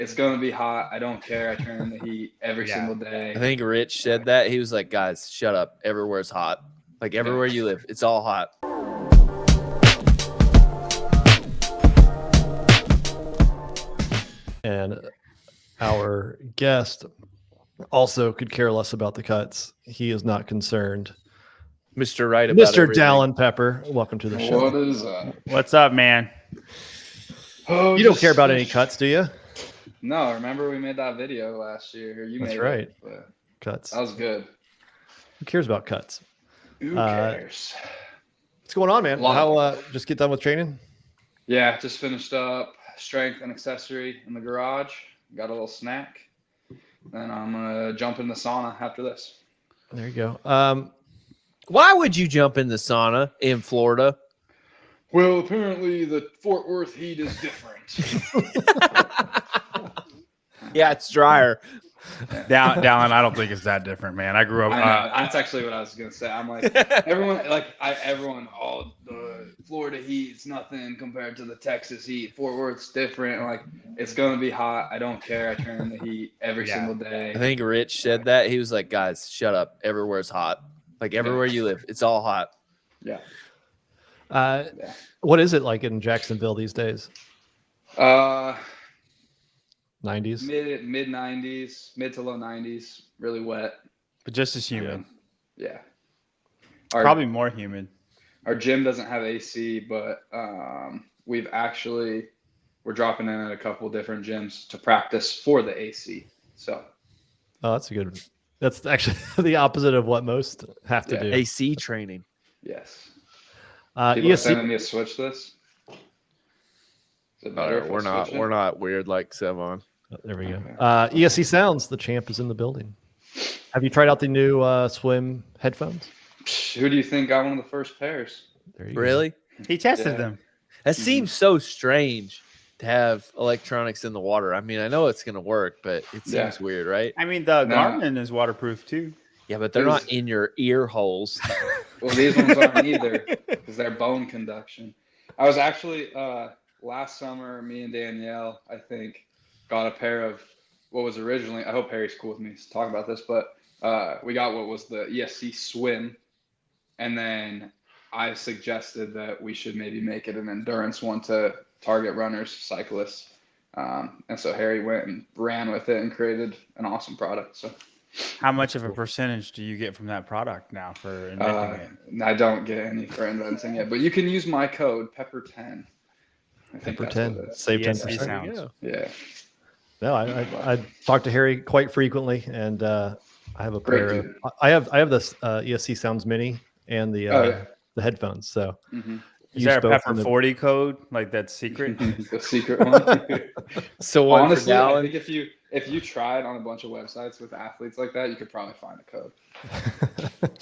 It's going to be hot. I don't care. I turn in the heat every single day. I think Rich said that. He was like, guys, shut up. Everywhere's hot. Like everywhere you live, it's all hot. And our guest also could care less about the cuts. He is not concerned. Mr. Right about Mr. everything. Dallin Pepper, welcome to the show. What is that? What's up, man? Oh, You don't care about any cuts, do you? No, remember we made that video last year. That's right. Cuts. That was good. Who cares about cuts? Who cares? What's going on, man? How just get done with training? Yeah, just finished up strength and accessory in the garage. Got a little snack. Then I'm gonna jump in the sauna after this. There you go. Why would you jump in the sauna in Florida? Well, apparently the Fort Worth heat is different. Yeah, it's drier. Dallin, I don't think it's that different, man. I grew up. That's actually what I was gonna say. I'm like everyone. Oh, the Florida heat, it's nothing compared to the Texas heat. Fort Worth's different. Like it's gonna be hot. I don't care. I turn in the heat every single day. I think Rich said that. He was like, guys, shut up. Everywhere's hot. Like everywhere you live, it's all hot. Yeah. What is it like in Jacksonville these days? 90s, mid 90s, mid to low 90s, really wet, but just as humid. Yeah. Probably more humid. Our gym doesn't have AC, but we're dropping in at a couple different gyms to practice for the AC. So. Oh, that's actually the opposite of what most have to do. AC training. Yes. People are sending me to switch this. Is it better? We're not weird like Sevon. There we go. ESC Sounds, the champ is in the building. Have you tried out the new swim headphones? Who do you think got one of the first pairs? Really? He tested them. That seems so strange to have electronics in the water. I mean, I know it's going to work, but it seems weird, right? I mean, the Garmin is waterproof too. Yeah, but they're not in your ear holes. Well, these ones aren't either because they're bone conduction. I was actually last summer, me and Danielle, I think, got a pair of what was originally, I hope Harry's cool with me to talk about this, but we got what was the ESC Swim. And then I suggested that we should maybe make it an endurance one to target runners, cyclists. And so Harry went and ran with it and created an awesome product. So. How much of a percentage do you get from that product now for inventing it? I don't get any for inventing it, but you can use my code Pepper10. Pepper10, save 10%. Yeah. No, I talked to Harry quite frequently, and I have a pair. I have this ESC Sounds Mini and the headphones. So, is there a Pepper 40 code like that's secret? The secret one. So honestly, I think if you tried on a bunch of websites with athletes like that, you could probably find a code.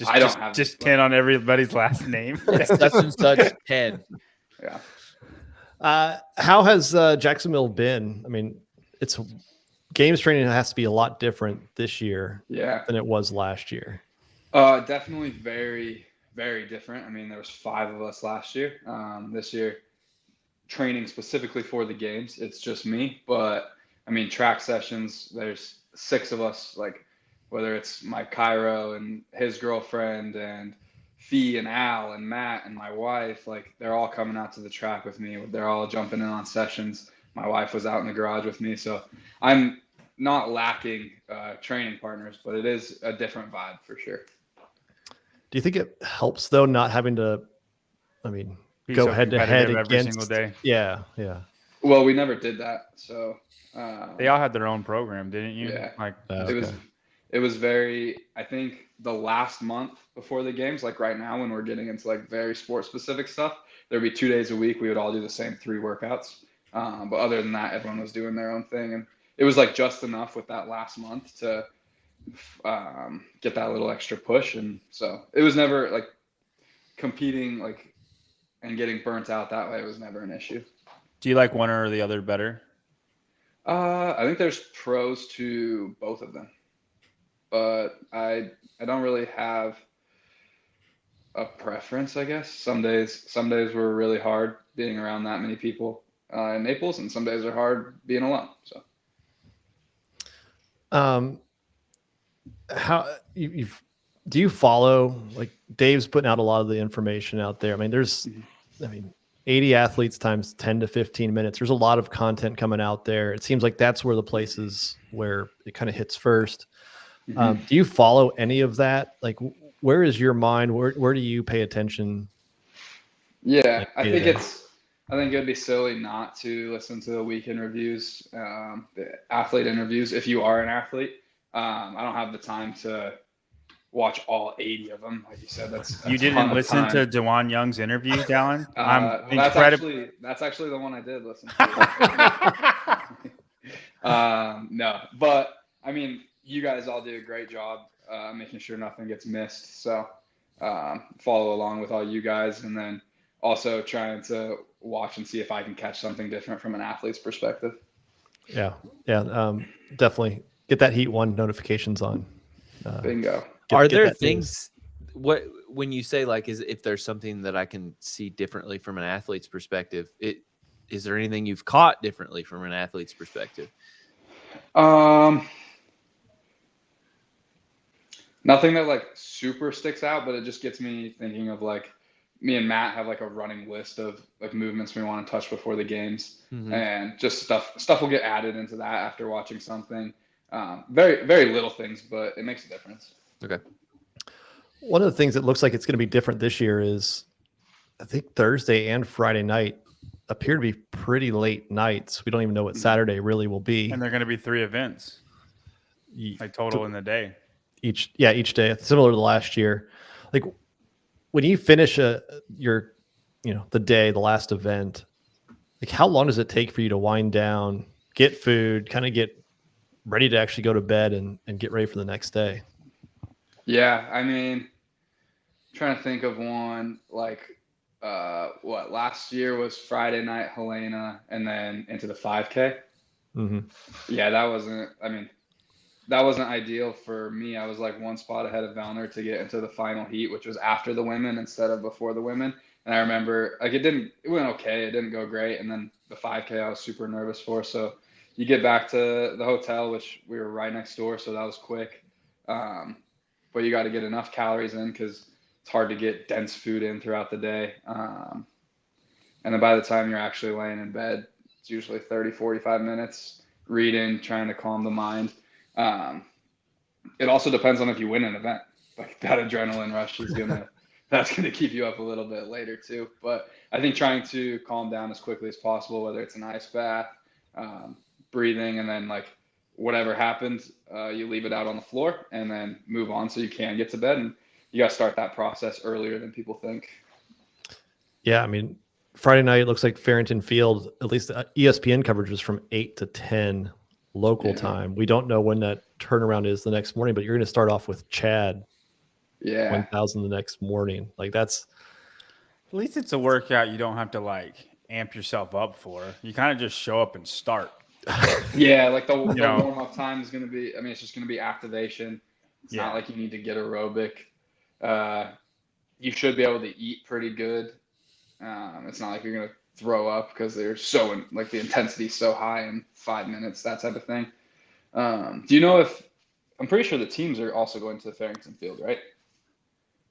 I don't have just 10 on everybody's last name. Such and such 10. Yeah. How has Jacksonville been? I mean, it's games training has to be a lot different this year than it was last year. Definitely very, very different. I mean, there was 5 of us last year. This year, training specifically for the games, it's just me. But I mean, track sessions, there's 6 of us, like whether it's my Cairo and his girlfriend and Fee and Al and Matt and my wife, like they're all coming out to the track with me. They're all jumping in on sessions. My wife was out in the garage with me. So I'm not lacking training partners, but it is a different vibe for sure. Do you think it helps though, not having to, go head to head every single day? Yeah. Well, we never did that. So they all had their own program, didn't you? Yeah. It was very, I think the last month before the games, like right now when we're getting into like very sport specific stuff, there'd be 2 days a week. We would all do the same 3 workouts. But other than that, everyone was doing their own thing. And it was like just enough with that last month to get that little extra push. And so it was never like competing like and getting burnt out that way. It was never an issue. Do you like one or the other better? I think there's pros to both of them, but I don't really have a preference, I guess. Some days were really hard being around that many people in Naples, and some days are hard being alone. So How do you follow, like Dave's putting out a lot of the information out there. I mean, 80 athletes times 10 to 15 minutes. There's a lot of content coming out there. It seems like that's where the places where it kind of hits first. Do you follow any of that? Like, where is your mind? Where do you pay attention? Yeah, Like, I think it'd be silly not to listen to the weekend reviews, the athlete interviews. If you are an athlete, I don't have the time to watch all 80 of them. Like you said, that's you didn't listen to DeJuan Young's interview, Dallin? That's actually the one I did listen to. No, but I mean, you guys all do a great job making sure nothing gets missed. So follow along with all you guys, and then also trying to watch and see if I can catch something different from an athlete's perspective. Yeah. Definitely get that Heat 1 notifications on. Bingo. Are there things when you say, like, if there's something that I can see differently from an athlete's perspective, is there anything you've caught differently from an athlete's perspective? Nothing that like super sticks out, but it just gets me thinking of, like, me and Matt have like a running list of like movements we want to touch before the games, and just stuff will get added into that after watching something. Very, very little things, but it makes a difference. Okay. One of the things that looks like it's going to be different this year is, I think Thursday and Friday night appear to be pretty late nights. We don't even know what Saturday really will be. And they're going to be 3 events, like total in the day. Each day, similar to last year. Like, when you finish the last event, like, how long does it take for you to wind down, get food, kind of get ready to actually go to bed and get ready for the next day? Yeah, I mean, trying to think of one, like, last year was Friday night Helena and then into the 5K. Yeah, that wasn't ideal for me. I was like one spot ahead of Vellner to get into the final heat, which was after the women instead of before the women. And I remember, like, it went okay. It didn't go great. And then the 5K I was super nervous for. So you get back to the hotel, which we were right next door, so that was quick. But you got to get enough calories in because it's hard to get dense food in throughout the day. And then by the time you're actually laying in bed, it's usually 30, 45 minutes reading, trying to calm the mind. It also depends on if you win an event. Like, that adrenaline rush that's gonna keep you up a little bit later too. But I think trying to calm down as quickly as possible, whether it's an ice bath, breathing, and then, like, whatever happens, you leave it out on the floor and then move on so you can get to bed. And you got to start that process earlier than people think. Yeah, I mean, Friday night, it looks like Farrington Field, at least ESPN coverage was from 8 to 10 local time. We don't know when that turnaround is the next morning, but you're going to start off with Chad. 1,000 the next morning. Like, that's, at least it's a workout you don't have to, like, amp yourself up for. You kind of just show up and start. Yeah, like the warm-up time is going to be, I mean, it's just going to be activation. It's not like you need to get aerobic. You should be able to eat pretty good. It's not like you're going to throw up because they're so, like, the intensity is so high in 5 minutes, that type of thing. Do you know I'm pretty sure the teams are also going to the Farrington Field, right?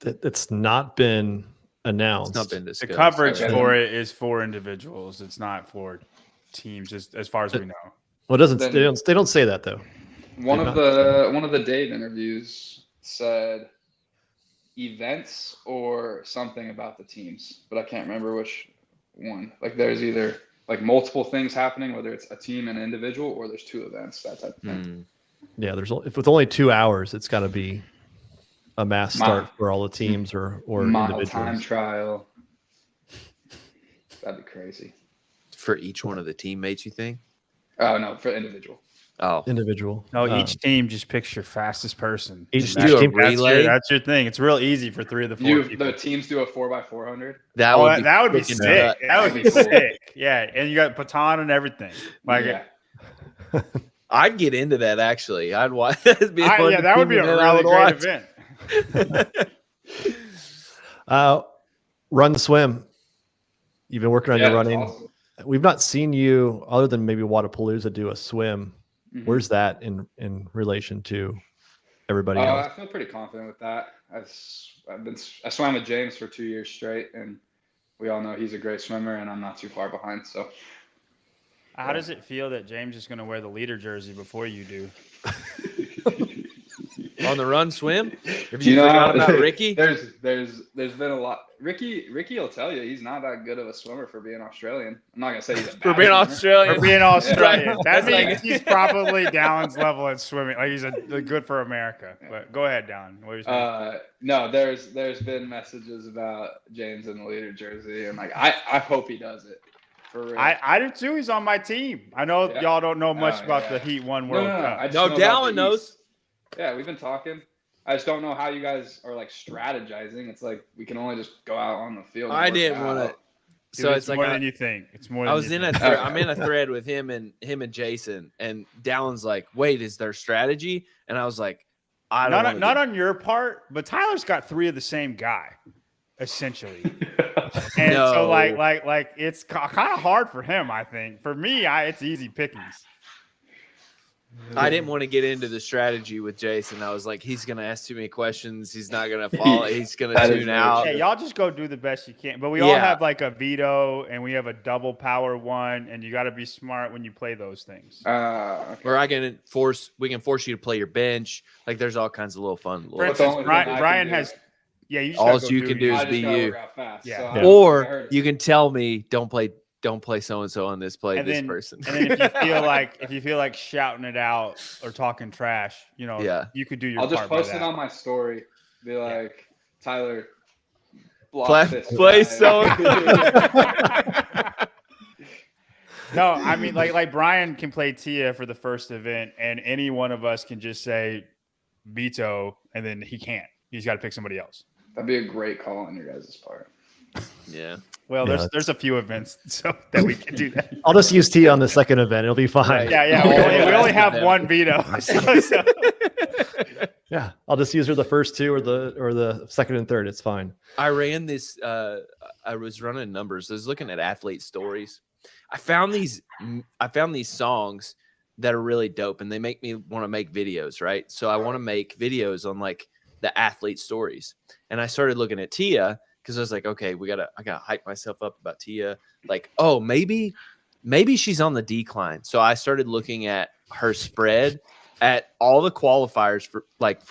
It's not been announced. It's not been discussed. The coverage for it is for individuals. It's not for teams, as far as we know. Well, they don't say that, though. One of the Dave interviews said events or something about the teams, but I can't remember which one. Like, there's either, like, multiple things happening, whether it's a team and an individual, or there's 2 events, that type of thing. Yeah, if it's only 2 hours, it's got to be a mass start for all the teams or individuals. Time trial. That'd be crazy. For each one of the teammates, you think? Oh, no, for individual. Oh, individual. No, each team just picks your fastest person. Each team relay. That's your thing. It's real easy for 3 of the 4 people. The teams do a 4x400. That would be sick. That would be sick. Yeah, and you got baton and everything. Like, yeah. I'd get into that, actually. I'd watch. That would be a really great event. Run, swim. You've been working on your running. Awesome. We've not seen you, other than maybe Wadapalooza, do a swim Mhm. Where's that in relation to everybody else? I feel pretty confident with that. I swam with James for 2 years straight, and we all know he's a great swimmer, and I'm not too far behind. So, How does it feel that James is going to wear the leader jersey before you do? On the run swim? Have Do you know forgot how- about Ricky? There's been a lot. Ricky will tell you he's not that good of a swimmer for being Australian. I'm not gonna say he's a For bad being swimmer. Australian. For being Australian. That That's means like- he's probably Dallin's level at swimming. Like he's good for America. But go ahead, Dallin. What are you saying? No, there's been messages about James in the leader jersey, and like I hope he does it. For real. I do too. He's on my team. I know Yeah. y'all don't know much Oh, about yeah. the Heat 1 No, World no, Cup. I just No, know about the Dallin knows. East. Yeah, we've been talking. I just don't know how you guys are like strategizing. It's like we can only just go out on the field. And I work didn't out. want to. Dude, So it's like more than you think. It's more than I was you in a think. Okay. I'm in a thread with him and Jason, and Dallin's like, "Wait, is there strategy?" And I was like, "I don't wanna Not get-" on your part, but Tyler's got 3 of the same guy, essentially. And No. so like it's kind of hard for him, I think. For me, it's easy pickings. I didn't want to get into the strategy with Jason. I was like, he's gonna ask too many questions. He's not gonna follow. He's gonna That is tune very out. true. Yeah, y'all just go do the best you can. But we all Yeah. have like a veto and we have a double power one, and you got to be smart when you play those things. Okay. Or we can force you to play your bench. Like there's all kinds of little fun. For Little What's the instance, only thing I can Brian do? has. Yeah, you just All gotta go you can do I is just be gotta you. work out fast. Yeah. So Yeah. I don't Or think I heard you it. can tell me don't play so and so on this play. And this then, person. and then if you feel like shouting it out or talking trash, Yeah. you could do your I'll just part by post that. it on my story. Be like, Tyler, block Play- this play guy. so- No, I mean like Brian can play Tia for the first event, and any one of us can just say veto, and then he can't. He's got to pick somebody else. That'd be a great call on your guys' part. Yeah. Well, Yeah, there's a few events so that we can do that. I'll just use T on the second event. It'll be fine. Right. Yeah. We only have one veto. So. Yeah, I'll just use her the first 2 or the second and third. It's fine. I ran this. I was running numbers. I was looking at athlete stories. I found these songs that are really dope, and they make me want to make videos. Right. So I want to make videos on like the athlete stories, and I started looking at Tia because I was like, okay, I gotta hype myself up about Tia. Like, oh, maybe she's on the decline. So I started looking at her spread at all the qualifiers for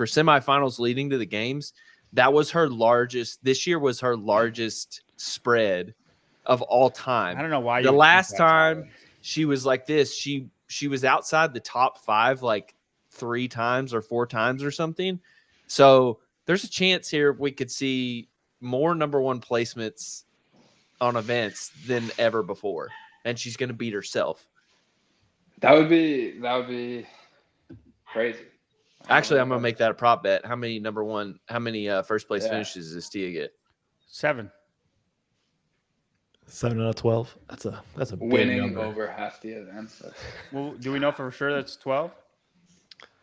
semifinals leading to the games. That was her largest. This year was her largest spread of all time. I don't know why. The you would think last that, time Tyler. she was like this, she was outside the top 5 like 3 times or 4 times or something. So there's a chance here we could see more number 1 placements on events than ever before, and she's going to beat herself. That would be crazy. Actually, I'm going to make that a prop bet. How many first place Yeah. finishes does Tia get? 7. 7 out of 12. That's a big winning number. over half the events. That's, Well, do we know for sure that's 12?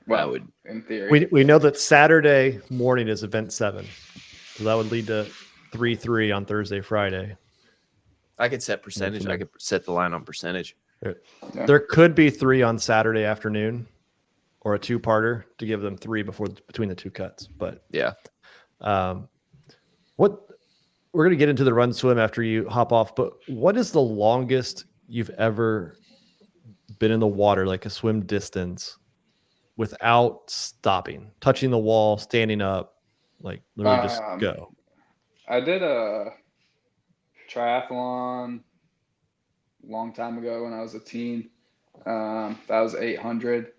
well, would- in theory. We know that Saturday morning is event 7, so that would lead to 3-3 on Thursday, Friday. I could set percentage. I could set the line on percentage. Yeah. There could be 3 on Saturday afternoon, or a 2-parter to give them 3 between the 2 cuts. But Yeah. We're going to get into the run swim after you hop off. But what is the longest you've ever been in the water, like a swim distance, without stopping, touching the wall, standing up, like literally just go? I did a triathlon a long time ago when I was a teen. That was 800.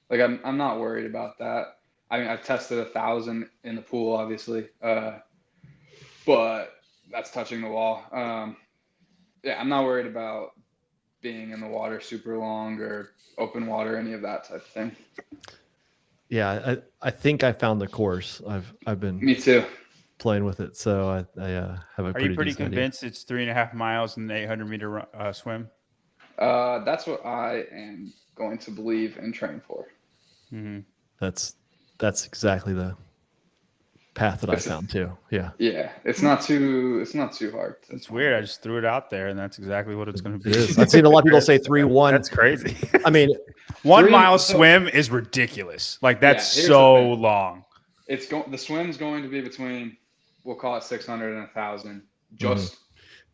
Like I'm not worried about that. I mean, I've tested 1,000 in the pool, obviously, but that's touching the wall. Yeah, I'm not worried about being in the water super long or open water, any of that type of thing. Yeah, I think I found the course. I've been Me too. playing with it, so I have a Are you pretty decent idea. convinced it's 3.5 miles and an 800-meter swim? That's what I am going to believe and train for. Mm-hmm. That's exactly the path that I found too. Yeah. Yeah, it's not too hard. It's weird. I just threw it out there, and that's exactly what it's going to It be. is. I've seen a lot of people say 3-1. That's crazy. I mean, 1 mile swim is ridiculous. Like that's here's so the thing. long. The swim's going to be between, we'll call it 600 and 1,000, just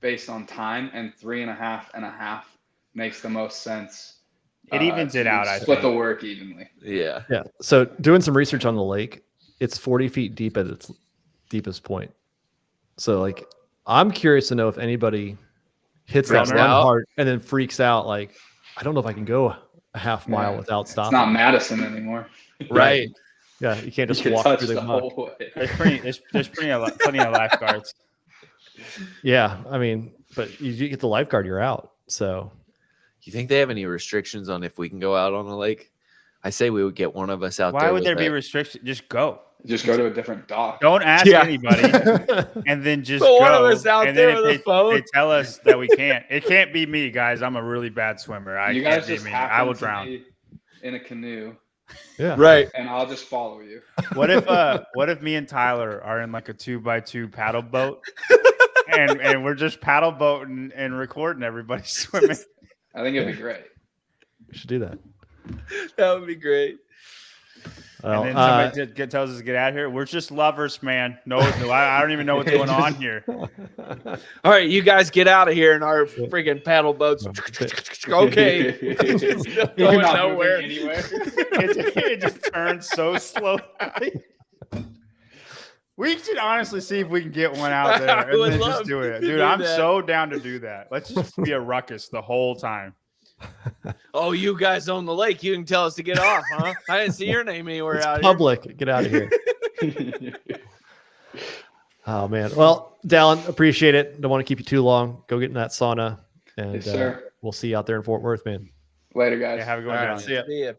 based on time, and 3.5 and a half makes the most sense. It evens it out. I Split think. the work evenly. Yeah. yeah. So doing some research on the lake, it's 40 feet deep at its deepest point. So like, I'm curious to know if anybody hits that Freaks run out. hard and then freaks out. Like, I don't know if I can go a half mile without It's stopping. not Madison anymore. Right. Yeah, you can't You just can walk touch through the the muck. whole way. There's plenty of lifeguards. Yeah, I mean, but you get the lifeguard, you're out. So You think they have any restrictions on if we can go out on the lake? I say we would get one of us out there. Why would with there be a- restrictions? Just go. Just go to a different dock. Don't ask Yeah. anybody, and then just Put go. one of us out and there then with if a phone. they tell us that we can't. It can't be me, guys. I'm a really bad swimmer. You Can't guys be just me. happen I will to drown. be in a canoe, yeah. Right. and I'll just follow you. What if me and Tyler are in like a 2x2 paddle boat, and we're just paddle boating and recording everybody swimming? I think it'd be great. We should do that. That would be great. Well, And then somebody tells us to get out of here. We're just lovers, man. No, I don't even know what's going on here. All right, you guys get out of here in our freaking paddle boats. Okay. It's You're going not nowhere. moving anywhere. It just turns so slowly. We should honestly see if we can get one out there I would and then love just do it. to Dude, do I'm that. so down to do that. Let's just be a ruckus the whole time. Oh, you guys own the lake. You can tell us to get off, huh? I didn't see your name anywhere it's out public. Get out of here. Oh man. Well, Dallin, appreciate it. Don't want to keep you too long. Go get in that sauna, and Yes, sir. we'll see you out there in Fort Worth, man. Later, guys. Yeah, have a good here. one. All right, John. see ya.